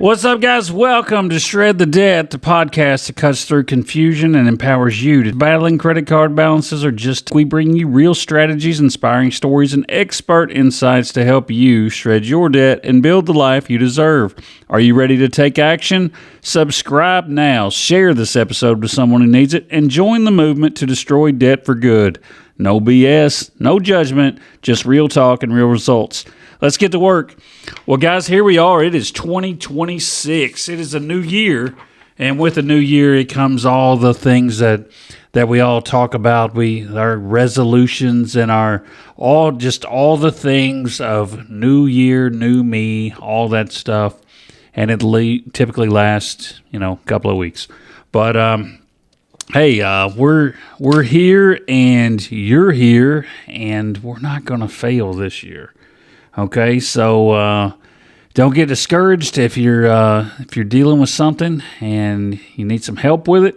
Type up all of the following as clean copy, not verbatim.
What's up, guys? Welcome to Shred the Debt, the podcast that cuts through confusion and empowers you to battling credit card balances, or just we bring you real strategies, inspiring stories, and expert insights to help you shred your debt and build the life you deserve. Are you ready to take action? Subscribe now, share this episode with someone who needs it, and join the movement to destroy debt for good. No BS, no judgment, just real talk and real results. Let's get to work. Well, guys, here we are. It is 2026. It is a new year, and with a new year, it comes all the things that we all talk about. Our resolutions and all the things of new year, new me, all that stuff, and it typically lasts, a couple of weeks. But hey, we're here, and you're here, and we're not going to fail this year. Okay, so don't get discouraged if you're dealing with something and you need some help with it.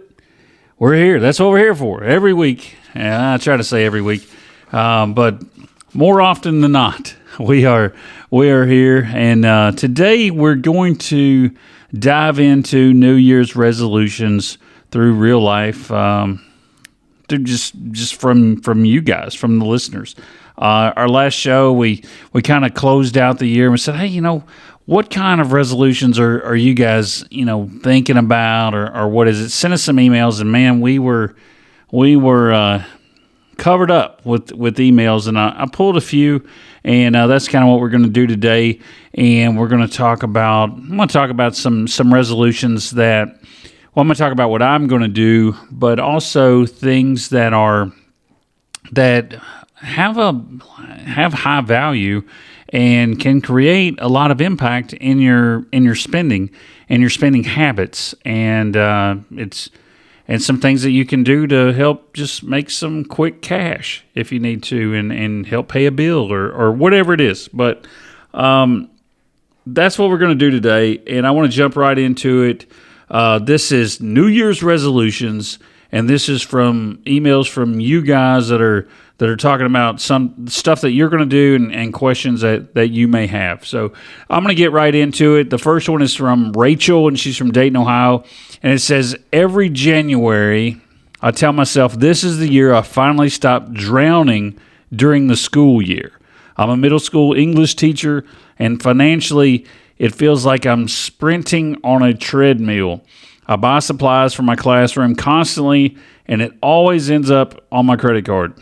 We're here. That's what we're here for every week. Yeah, I try to say every week, but more often than not, we are here. And today we're going to dive into New Year's resolutions through real life, through just from you guys, from the listeners. Our last show, we kind of closed out the year and we said, hey, what kind of resolutions are you guys, thinking about, or what is it? Send us some emails, and man, we were covered up with emails, and I pulled a few, and that's kind of what we're going to do today. And we're going to talk about, some resolutions that, I'm going to talk about what I'm going to do, but also things that have high value and can create a lot of impact in your spending and your spending habits, and some things that you can do to help just make some quick cash if you need to, and help pay a bill or whatever it is. But that's what we're going to do today, and I want to jump right into it. This is New Year's resolutions, and this is from emails from you guys that are talking about some stuff that you're going to do and questions that you may have. So I'm going to get right into it. The first one is from Rachel, and she's from Dayton, Ohio. And it says, every January, I tell myself this is the year I finally stop drowning during the school year. I'm a middle school English teacher, and financially, it feels like I'm sprinting on a treadmill. I buy supplies for my classroom constantly, and it always ends up on my credit card.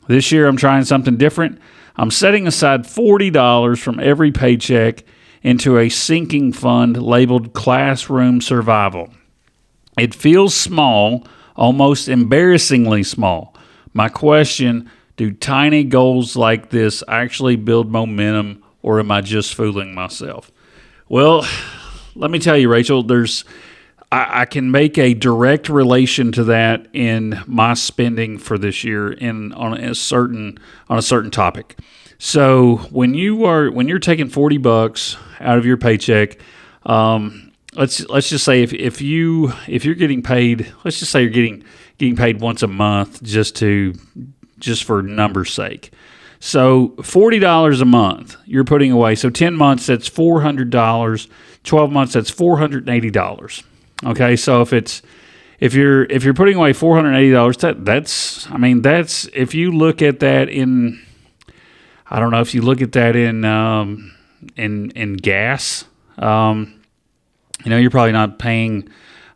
This year, I'm trying something different. I'm setting aside $40 from every paycheck into a sinking fund labeled Classroom Survival. It feels small, almost embarrassingly small. My question, do tiny goals like this actually build momentum, or am I just fooling myself? Well, let me tell you, Rachel, I can make a direct relation to that in my spending for this year on a certain topic. So when you're taking $40 out of your paycheck, let's just say if you're getting paid, let's just say you're getting paid once a month, just for numbers' sake. So $40 a month you're putting away. So 10 months, that's $400. 12 months, that's $480. Okay, so if you're putting away $480, that's if you look at that in, I don't know if you look at that in gas, you're probably not paying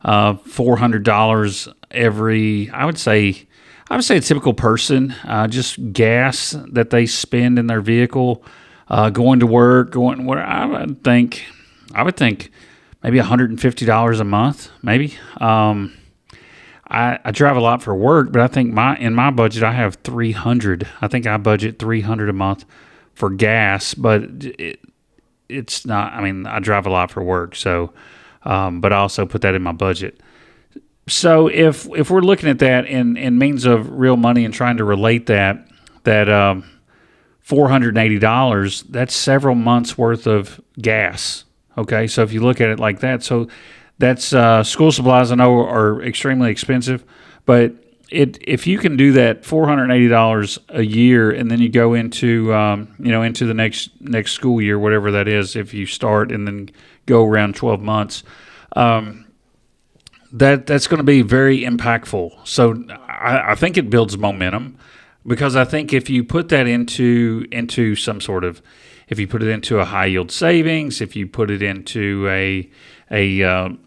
$400 every. I would say a typical person, just gas that they spend in their vehicle, going to work, I would think maybe $150 a month, maybe. I drive a lot for work, but I think in my budget I have $300. I think I budget $300 a month for gas, but it's not. I mean, I drive a lot for work, so but I also put that in my budget. So if we're looking at that in means of real money and trying to relate that $480, that's several months worth of gas. Okay, so if you look at it like that, so that's school supplies I know are extremely expensive, but if you can do that $480 a year, and then you go into into the next school year, whatever that is, if you start and then go around 12 months, that's going to be very impactful. So I think it builds momentum, because I think if you put that into some sort of, if you put it into a high yield savings, if you put it into a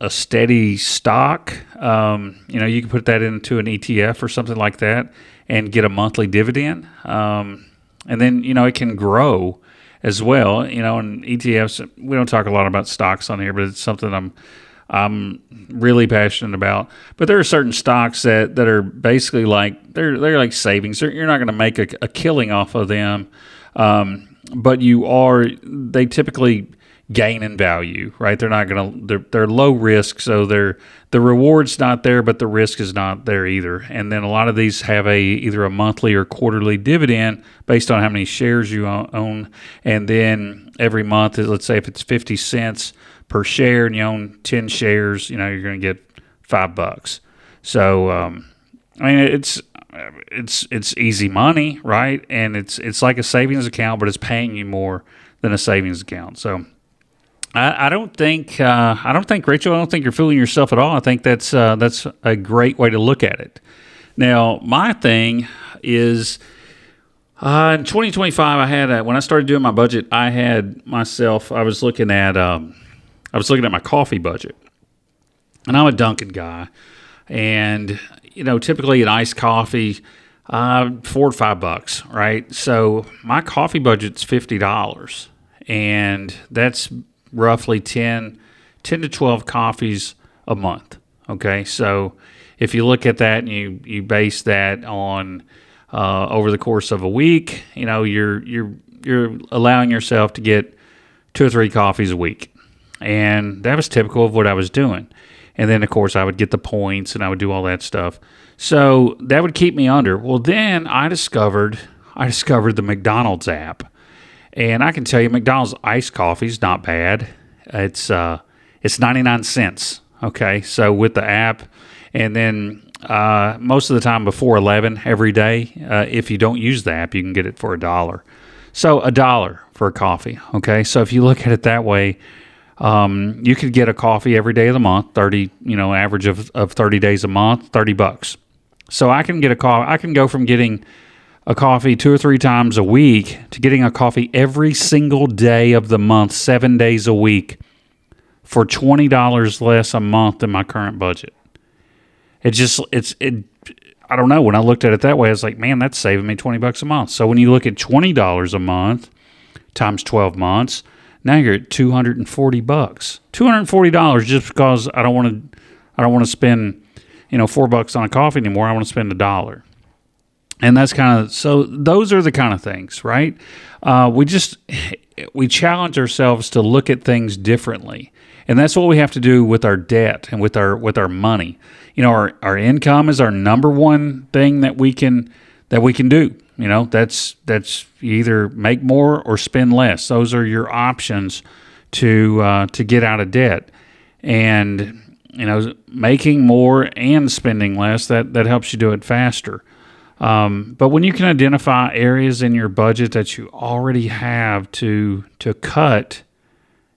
steady stock, you can put that into an ETF or something like that and get a monthly dividend, and then it can grow as well. And ETFs, we don't talk a lot about stocks on here, but it's something I'm really passionate about. But there are certain stocks that are basically like they're like savings. You're not going to make a killing off of them, but they typically gain in value, right? They're not going to, they're low risk, so the reward's not there, but the risk is not there either. And then a lot of these have either a monthly or quarterly dividend based on how many shares you own. And then every month, let's say if it's 50 cents per share and you own 10 shares, you're going to get $5. So, it's easy money, right? And it's like a savings account, but it's paying you more than a savings account. So I don't think Rachel, I don't think you're fooling yourself at all. I think that's a great way to look at it. Now, my thing is, in 2025, when I started doing my budget, I was looking at my coffee budget, and I'm a Dunkin' guy, and typically an iced coffee, $4 to $5, right? So my coffee budget's $50, and that's roughly 10 to 12 coffees a month. Okay, so if you look at that and you base that on over the course of a week, you're allowing yourself to get 2 or 3 coffees a week, and that was typical of what I was doing. And then of course I would get the points and I would do all that stuff. So that would keep me under. Well, then I discovered the McDonald's app. And I can tell you, McDonald's iced coffee is not bad. It's 99 cents. Okay, so with the app, and then most of the time before 11 every day, if you don't use the app, you can get it for $1. So $1 for a coffee. Okay, so if you look at it that way, you could get a coffee every day of the month, 30, average of 30 days a month, $30. So I can get a coffee. I can go from getting a coffee 2 or 3 times a week to getting a coffee every single day of the month, 7 days a week, for $20 less a month than my current budget. I don't know. When I looked at it that way, I was like, man, that's saving me $20 a month. So when you look at $20 a month times 12 months, now you're at $240. $240 just because I don't want to spend, $4 on a coffee anymore. I want to spend $1. And that's so those are the kind of things, right? We challenge ourselves to look at things differently. And that's what we have to do with our debt and with our money. Our income is our number one thing that we can do. That's you either make more or spend less. Those are your options to get out of debt. And making more and spending less, that helps you do it faster. But when you can identify areas in your budget that you already have to cut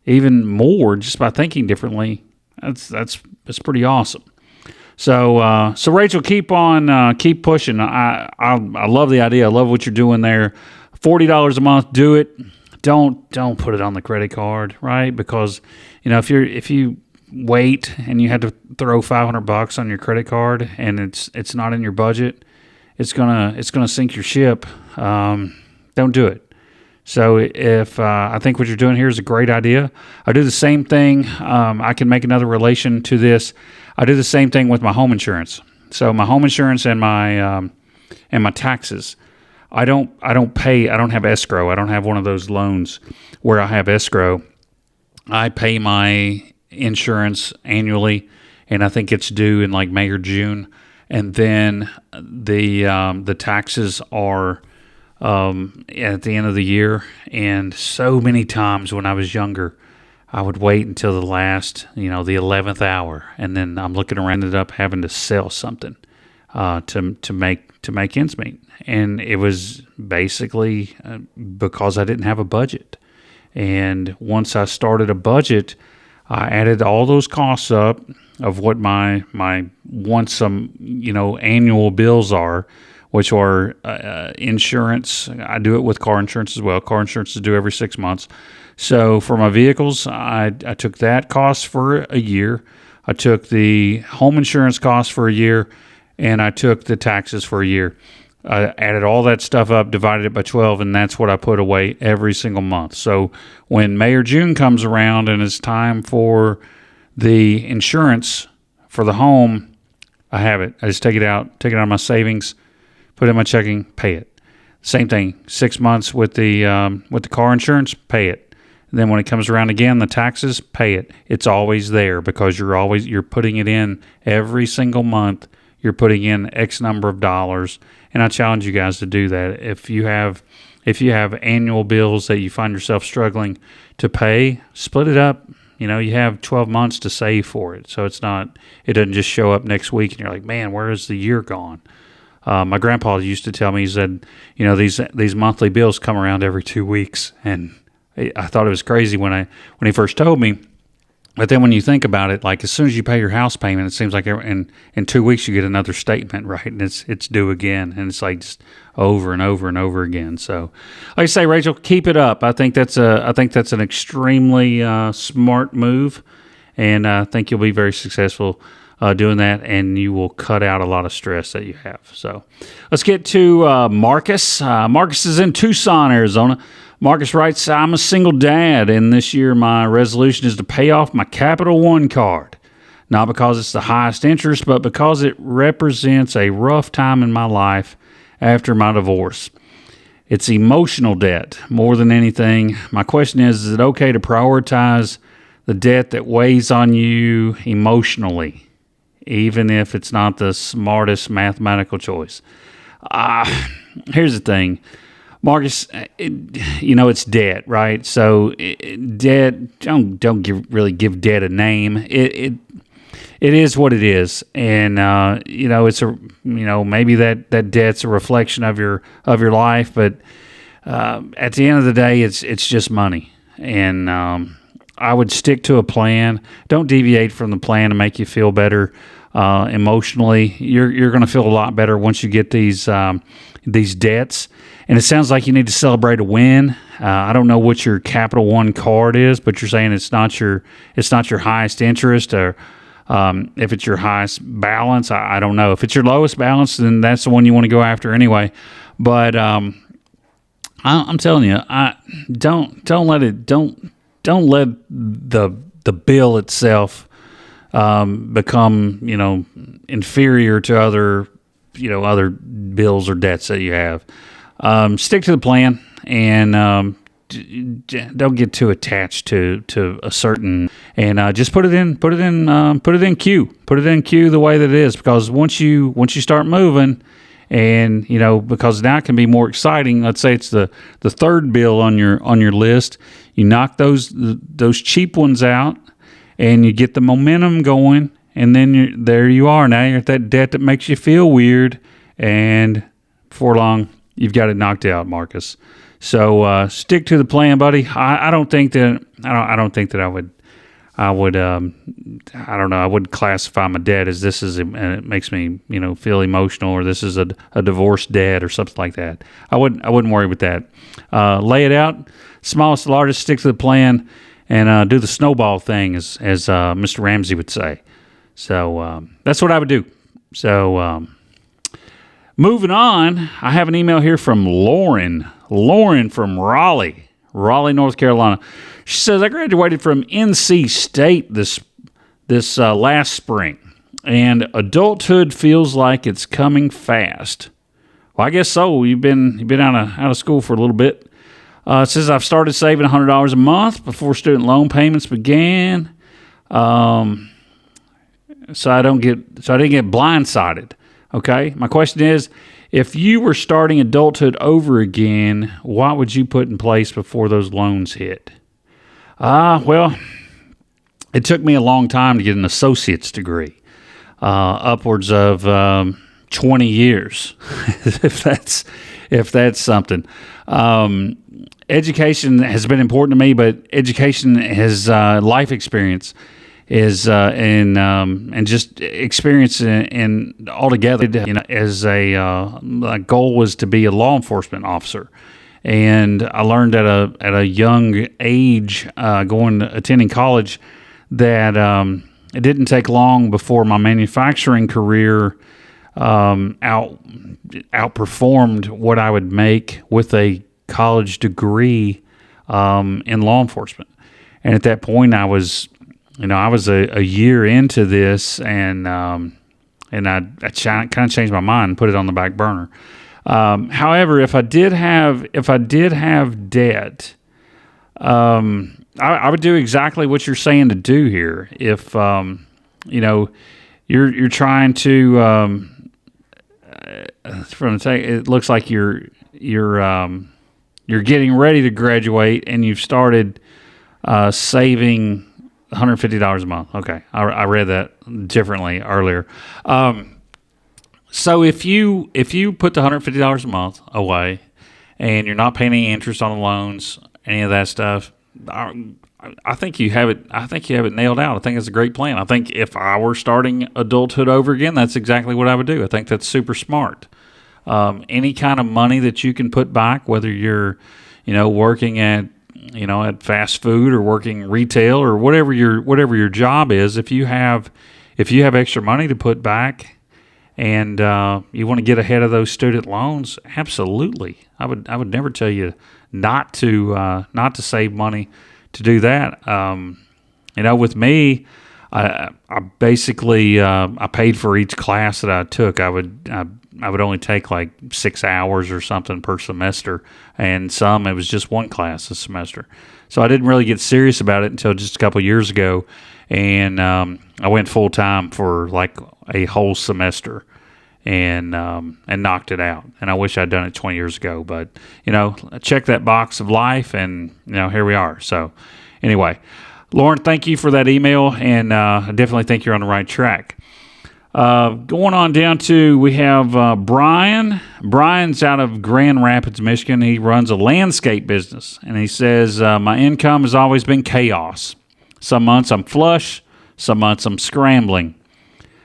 even more just by thinking differently, that's pretty awesome. So Rachel, keep pushing. I love the idea. I love what you're doing there. $40 a month, do it. Don't put it on the credit card, right? Because if you wait and you had to throw $500 on your credit card and it's not in your budget, it's gonna sink your ship. Don't do it. So if I think what you're doing here is a great idea. I do the same thing. I can make another relation to this. I do the same thing with my home insurance. So my home insurance and my taxes. I don't pay. I don't have escrow. I don't have one of those loans where I have escrow. I pay my insurance annually, and I think it's due in like May or June. And then the taxes are at the end of the year. And so many times when I was younger, I would wait until the last, the 11th hour, and then I'm looking around, ended up having to sell something to make ends meet. And it was basically because I didn't have a budget. And once I started a budget, I added all those costs up of what my annual bills are, which are insurance. I do it with car insurance as well. Car insurance is due every 6 months. So for my vehicles, I took that cost for a year. I took the home insurance cost for a year, and I took the taxes for a year. I added all that stuff up, divided it by 12, and that's what I put away every single month. So when May or June comes around and it's time for the insurance for the home, I have it. I just take it out of my savings, put it in my checking, pay it. Same thing, 6 months with the car insurance, pay it. And then when it comes around again, the taxes, pay it. It's always there because you're putting it in every single month. You're putting in X number of dollars, and I challenge you guys to do that. If you have annual bills that you find yourself struggling to pay, split it up. You have 12 months to save for it, so it doesn't just show up next week, and you're like, man, where is the year gone? My grandpa used to tell me, he said, these monthly bills come around every 2 weeks, and I thought it was crazy when he first told me. But then when you think about it, like as soon as you pay your house payment, it seems like in 2 weeks you get another statement, right? And it's due again, and it's like just over and over and over again. So, like I say, Rachel, keep it up. I think that's an extremely smart move, and I think you'll be very successful doing that, and you will cut out a lot of stress that you have. So, let's get to Marcus. Marcus is in Tucson, Arizona. Marcus writes, I'm a single dad, and this year my resolution is to pay off my Capital One card. Not because it's the highest interest, but because it represents a rough time in my life after my divorce. It's emotional debt more than anything. My question is it okay to prioritize the debt that weighs on you emotionally, even if it's not the smartest mathematical choice? Here's the thing. Marcus, it's debt, right? So debt, don't really give debt a name. It is what it is, and it's maybe that debt's a reflection of your life, but at the end of the day, it's just money, and I would stick to a plan. Don't deviate from the plan to make you feel better emotionally. You're going to feel a lot better once you get these debts. And it sounds like you need to celebrate a win. I don't know what your Capital One card is, but you're saying it's not your highest interest, or if it's your highest balance. I don't know. If it's your lowest balance, then that's the one you want to go after anyway. But I'm telling you, don't let the bill itself become inferior to other bills or debts that you have. Stick to the plan, and don't get too attached to a certain, and just put it in queue. Put it in queue the way that it is, because once you start moving, and because now it can be more exciting. Let's say it's the third bill on your list. You knock those cheap ones out, and you get the momentum going, and then there you are. Now you're at that debt that makes you feel weird, and before long, you've got it knocked out, Marcus. So stick to the plan, buddy. I don't think that I wouldn't classify my debt as this is, and it makes me feel emotional, or this is a divorce debt or something like that. I wouldn't worry with that. Lay it out, smallest to largest. Stick to the plan, and do the snowball thing, as Mr. Ramsey would say. So that's what I would do. So. Moving on, I have an email here from Lauren. Lauren from Raleigh, North Carolina. She says, I graduated from NC State this last spring, and adulthood feels like it's coming fast. Well, I guess so. You've been out of school for a little bit. It says, I've started saving $100 a month before student loan payments began. So I didn't get blindsided. Okay, my question is, if you were starting adulthood over again, what would you put in place before those loans hit? Well, it took me a long time to get an associate's degree, upwards of 20 years, if that's something. Education has been important to me, but education has life experience is and just experience in altogether. As my goal was to be a law enforcement officer, and I learned at a young age, attending college, that it didn't take long before my manufacturing career outperformed what I would make with a college degree in law enforcement. And at that point, I was a year into this, and I kind of changed my mind and put it on the back burner. However, if I did have debt, I would do exactly what you're saying to do here. If you're trying to it looks like you're getting ready to graduate, and you've started saving $150 a month. Okay, I read that differently earlier. So if you put the $150 a month away, and you're not paying any interest on the loans, any of that stuff, I think you have it. I think you have it nailed out. I think it's a great plan. I think if I were starting adulthood over again, that's exactly what I would do. I think that's super smart. Any kind of money that you can put back, whether you're, working at fast food or working retail or whatever your job is, if you have extra money to put back, and you want to get ahead of those student loans, absolutely. I would never tell you not to save money to do that. With me, I basically I paid for each class that I took. I would only take like 6 hours or something per semester, and some it was just one class a semester. So I didn't really get serious about it until just a couple of years ago, and I went full time for like a whole semester, and knocked it out. And I wish I'd done it 20 years ago, but check that box of life, and here we are. So anyway, Lauren, thank you for that email, and I definitely think you're on the right track. Going on down to, we have Brian. Brian's out of Grand Rapids, Michigan. He runs a landscape business, and he says, my income has always been chaos. Some months I'm flush, some months I'm scrambling.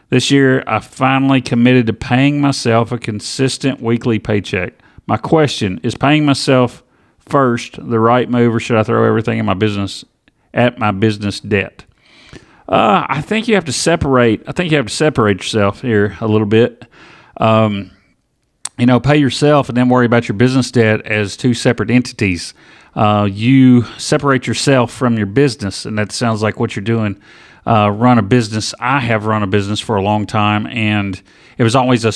This year, I finally committed to paying myself a consistent weekly paycheck. My question is, paying myself first the right move, or should I throw everything in my business at my business debt? I think you have to separate. I think you have to separate yourself here a little bit. Pay yourself and then worry about your business debt as two separate entities. You separate yourself from your business, and that sounds like what you're doing. Run a business. I have run a business for a long time, and it was always a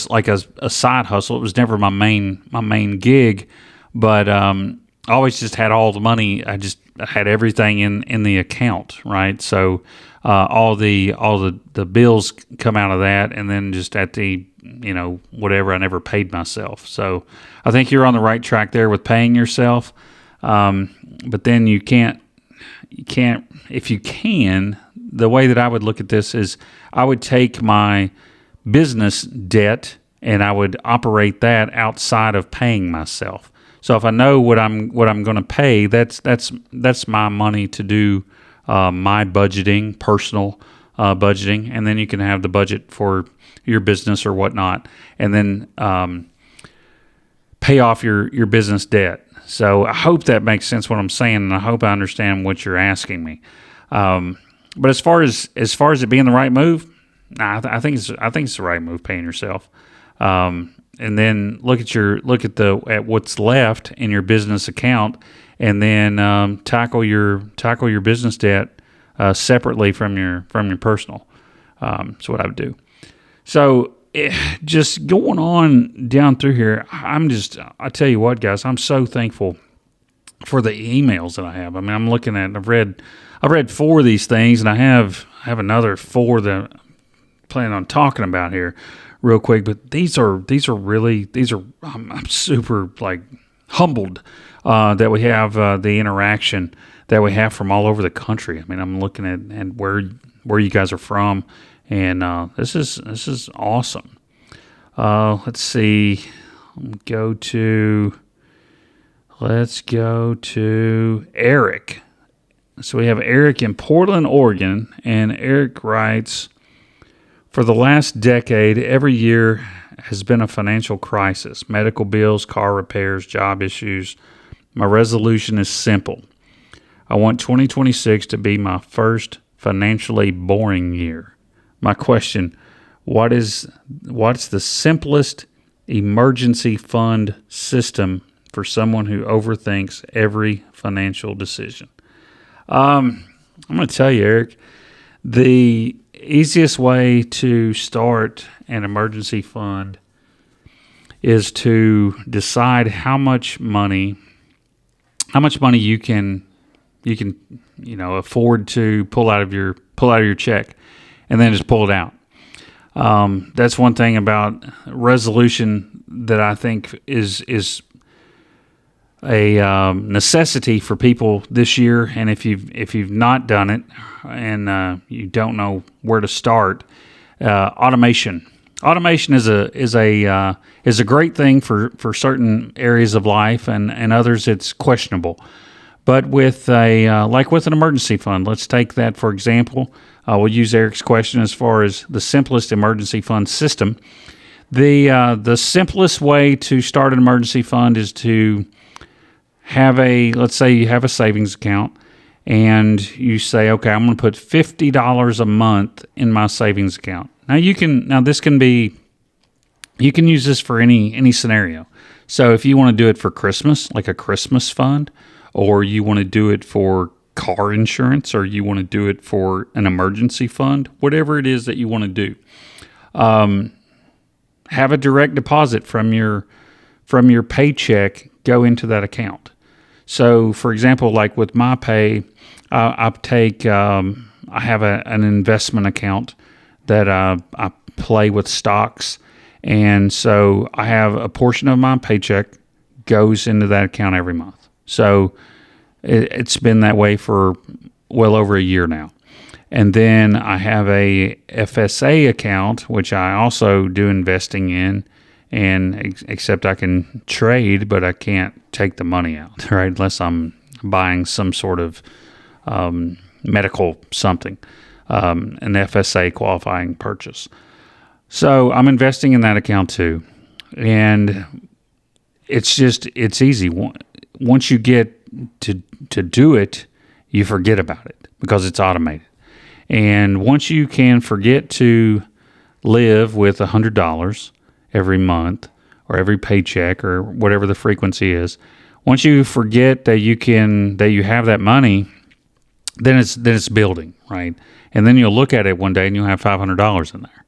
side hustle. It was never my main gig, but I always just had all the money. I had everything in the account, right? So all the bills come out of that, and then just at the whatever, I never paid myself. So I think you're on the right track there with paying yourself, but then you can't. If you can, the way that I would look at this is I would take my business debt and I would operate that outside of paying myself. So if I know what I'm going to pay, that's my money to do my budgeting, personal budgeting, and then you can have the budget for your business or whatnot, and then pay off your business debt. So I hope that makes sense what I'm saying, and I hope I understand what you're asking me. But as far as it being the right move, I think it's the right move, paying yourself. And then look at what's left in your business account, and then tackle your business debt separately from your personal. That's what I would do. So just going on down through here, I tell you what, guys, I'm so thankful for the emails that I have. I mean, I'm looking at, I've read 4 of these things, and I have another 4 that I'm planning on talking about here real quick. But I'm super humbled that we have the interaction that we have from all over the country. I mean, I'm looking at where you guys are from, and this is awesome. Let's see. Let's go to Eric. So we have Eric in Portland, Oregon, and Eric writes, for the last decade, every year has been a financial crisis. Medical bills, car repairs, job issues. My resolution is simple. I want 2026 to be my first financially boring year. My question, what's the simplest emergency fund system for someone who overthinks every financial decision? I'm going to tell you, Eric, the easiest way to start an emergency fund is to decide how much money you can afford to pull out of your check, and then just pull it out. That's one thing about resolution that I think is a necessity for people this year. And if you've not done it and you don't know where to start, automation is a great thing for certain areas of life, and others it's questionable. But with with an emergency fund, let's take that for example. We'll use Eric's question as far as the simplest emergency fund system. The simplest way to start an emergency fund is to let's say you have a savings account, and you say, okay, I'm going to put $50 a month in my savings account. You can use this for any scenario. So if you want to do it for Christmas, like a Christmas fund, or you want to do it for car insurance, or you want to do it for an emergency fund, whatever it is that you want to do, have a direct deposit from your paycheck go into that account. So, for example, like with my pay, I have an investment account that I play with stocks, and so I have a portion of my paycheck goes into that account every month. So it's been that way for well over a year now. And then I have a FSA account, which I also do investing in, and except I can trade, but I can't take the money out, right? Unless I'm buying some sort of medical something, an FSA qualifying purchase. So I'm investing in that account too. And it's easy. Once you get to do it, you forget about it because it's automated. And once you can forget to live with $100 every month or every paycheck or whatever the frequency is, once you forget that you have that money, then it's building, right? And then you'll look at it one day and you'll have $500 in there.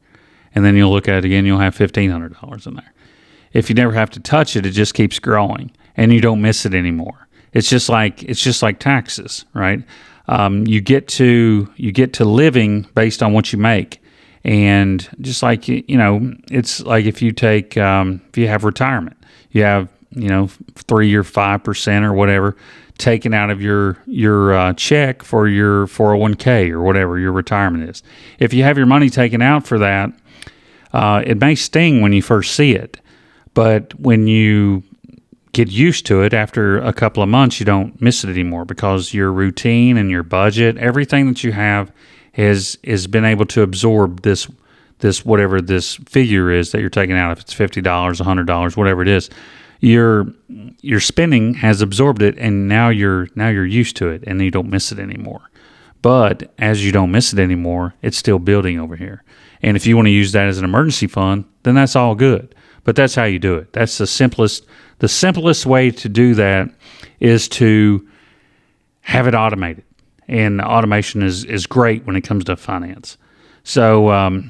And then you'll look at it again, you'll have $1,500 in there. If you never have to touch it, it just keeps growing and you don't miss it anymore. It's just like taxes, right? You get to living based on what you make. And just like, it's like if you have retirement, you have, 3 or 5% or whatever taken out of your check for your 401k or whatever your retirement is. If you have your money taken out for that, it may sting when you first see it, but when you get used to it, after a couple of months, you don't miss it anymore because your routine and your budget, everything that you have has been able to absorb this whatever this figure is that you're taking out. If it's $50, $100, whatever it is, your spending has absorbed it, and now you're used to it, and you don't miss it anymore. But as you don't miss it anymore, it's still building over here. And if you want to use that as an emergency fund, then that's all good. But that's how you do it. That's the simplest way to do that is to have it automated. And automation is great when it comes to finance. So,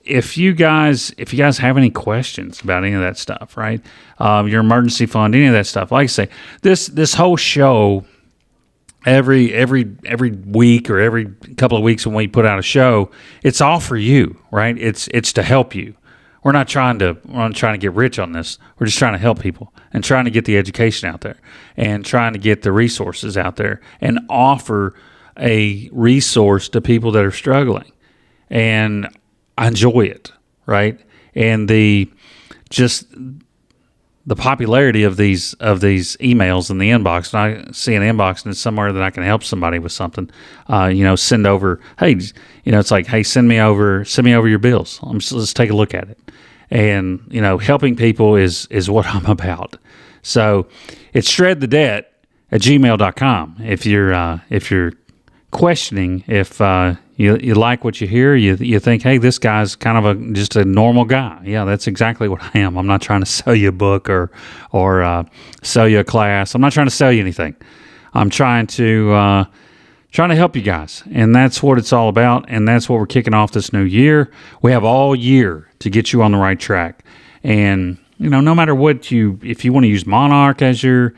if you guys have any questions about any of that stuff, right? Your emergency fund, any of that stuff. Like I say, this whole show, every week or every couple of weeks when we put out a show, it's all for you, right? It's to help you. We're not trying to get rich on this. We're just trying to help people and trying to get the education out there and trying to get the resources out there and offer a resource to people that are struggling. And I enjoy it, right? and the popularity of these emails in the inbox. And I see an inbox and it's somewhere that I can help somebody with something. Send over. Hey, it's like, hey, send me over your bills. Let's take a look at it. And helping people is what I'm about. So it's shredthedebt@gmail.com. If you're questioning if you like what you hear, you think, hey, this guy's kind of just a normal guy. Yeah, that's exactly what I am. I'm not trying to sell you a book or sell you a class. I'm not trying to sell you anything. I'm trying to help you guys, and that's what it's all about. And that's what we're kicking off this new year. We have all year to get you on the right track. And no matter what if you want to use Monarch as your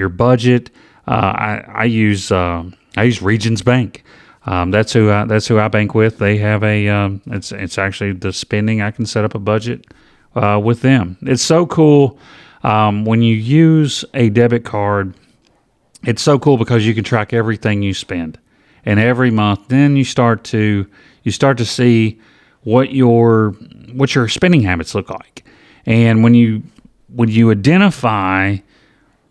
budget, I use Regions Bank. That's who I bank with. They have it's actually the spending. I can set up a budget with them. It's so cool when you use a debit card. It's so cool because you can track everything you spend, and every month, then you start to see what your spending habits look like, and when you identify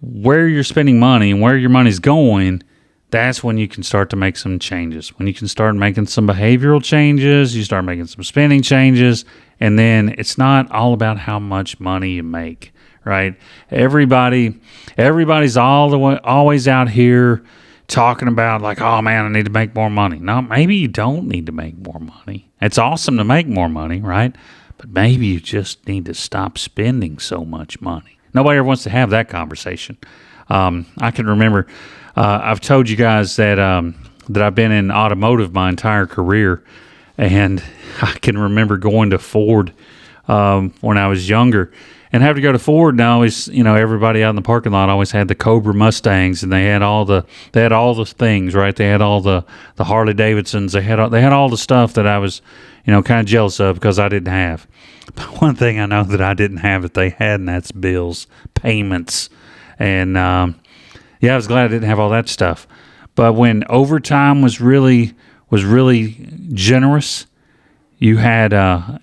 where you're spending money and where your money's going, that's when you can start to make some changes. When you can start making some behavioral changes, you start making some spending changes, and then it's not all about how much money you make, right? Everybody's always out here talking about like, oh man, I need to make more money. No, maybe you don't need to make more money. It's awesome to make more money, right? But maybe you just need to stop spending so much money. Nobody ever wants to have that conversation. I can remember, I've told you guys that I've been in automotive my entire career, and I can remember going to Ford when I was younger, and having to go to Ford. And I always, everybody out in the parking lot always had the Cobra Mustangs, and they had all the things, right? They had all the Harley Davidsons. They had all the stuff that I was, kind of jealous of because I didn't have. But one thing I know that I didn't have that they had, and that's bills, payments, and I was glad I didn't have all that stuff. But when overtime was really generous, you had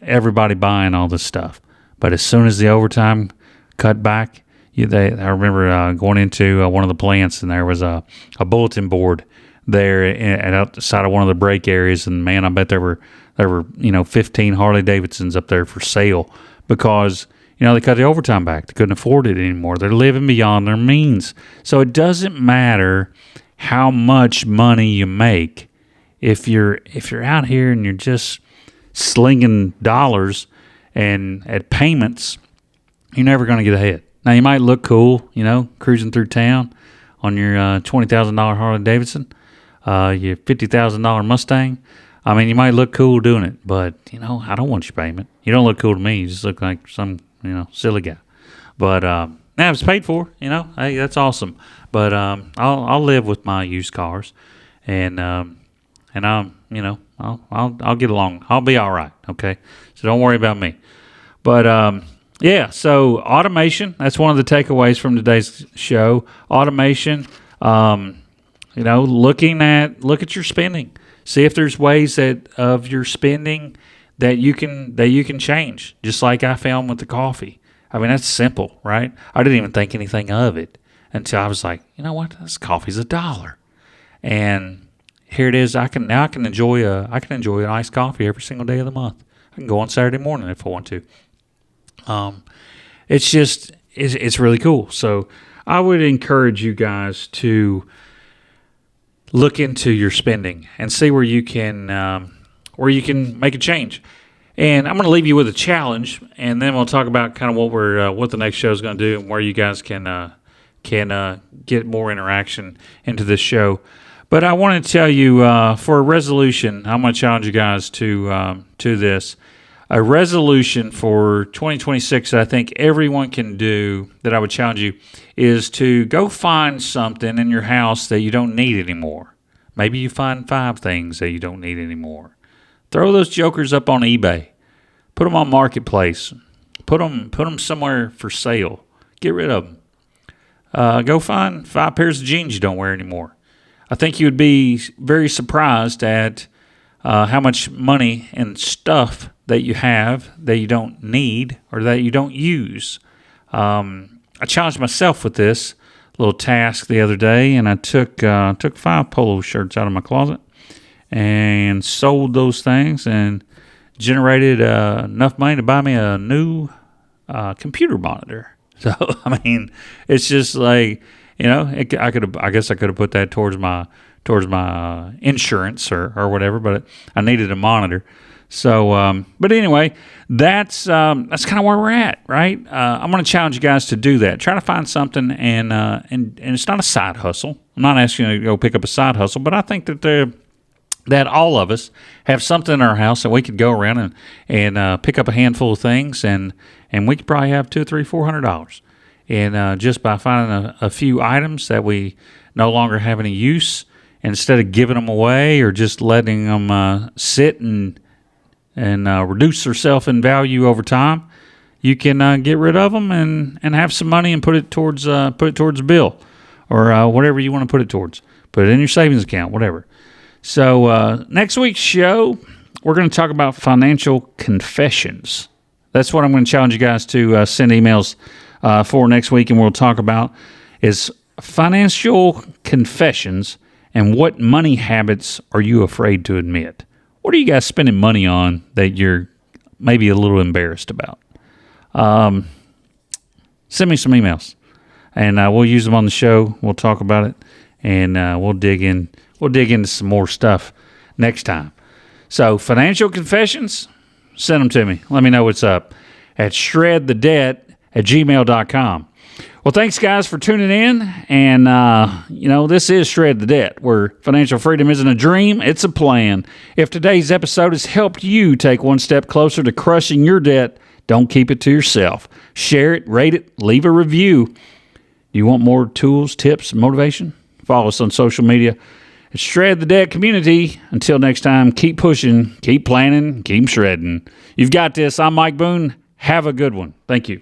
everybody buying all this stuff. But as soon as the overtime cut back, I remember going into one of the plants, and there was a bulletin board there outside of one of the break areas, and man, I bet there were 15 Harley Davidsons up there for sale because they cut the overtime back. They couldn't afford it anymore. They're living beyond their means. So it doesn't matter how much money you make if you're out here and you're just slinging dollars and at payments, you're never going to get ahead. Now, you might look cool, cruising through town on your $20,000 Harley Davidson, your $50,000 Mustang. I mean, you might look cool doing it, but, I don't want your payment. You don't look cool to me. You just look like some, silly guy. But now it's paid for, hey, that's awesome. But I'll live with my used cars, and I'll get along. I'll be all right, okay? So don't worry about me. But so automation, that's one of the takeaways from today's show. Automation, look at your spending. See if there's ways of your spending that you can change, just like I found with the coffee. I mean, that's simple, right? I didn't even think anything of it until I was like, you know what? This coffee's $1. And here it is. I can enjoy an iced coffee every single day of the month. I can go on Saturday morning if I want to. It's really cool. So I would encourage you guys to look into your spending and see where you can make a change. And I'm going to leave you with a challenge, and then we'll talk about kind of what the next show is going to do and where you guys can get more interaction into this show. But I want to tell you, for a resolution, I'm going to challenge you guys to this. A resolution for 2026 that I think everyone can do, that I would challenge you, is to go find something in your house that you don't need anymore. Maybe you find 5 things that you don't need anymore. Throw those jokers up on eBay. Put them on Marketplace. Put them somewhere for sale. Get rid of them. Go find 5 pairs of jeans you don't wear anymore. I think you would be very surprised at how much money and stuff that you have that you don't need or that you don't use. I challenged myself with this little task the other day, and I took 5 polo shirts out of my closet and sold those things and generated enough money to buy me a new computer monitor. So I mean, it's just like, I guess I could have put that towards my insurance or whatever, but I needed a monitor. So, but anyway, that's kind of where we're at, right? I'm going to challenge you guys to do that. Try to find something, and it's not a side hustle. I'm not asking you to go pick up a side hustle, but I think that all of us have something in our house that we could go around and pick up a handful of things, and we could probably have $200, $300, $400, and just by finding a few items that we no longer have any use, instead of giving them away or just letting them sit and reduce themselves in value over time, you can get rid of them and have some money and put it towards a bill or whatever you want to put it towards. Put it in your savings account, whatever. So next week's show, we're going to talk about financial confessions. That's what I'm going to challenge you guys to send emails for next week, and we'll talk about is financial confessions and what money habits are you afraid to admit. What are you guys spending money on that you're maybe a little embarrassed about? Send me some emails, and we'll use them on the show. We'll talk about it, and we'll dig into some more stuff next time. So, financial confessions, send them to me. Let me know what's up at shredthedebt@gmail.com. Well, thanks, guys, for tuning in. And, this is Shred the Debt, where financial freedom isn't a dream, it's a plan. If today's episode has helped you take one step closer to crushing your debt, don't keep it to yourself. Share it, rate it, leave a review. Do you want more tools, tips, and motivation? Follow us on social media. It's Shred the Debt Community. Until next time, keep pushing, keep planning, keep shredding. You've got this. I'm Mike Boone. Have a good one. Thank you.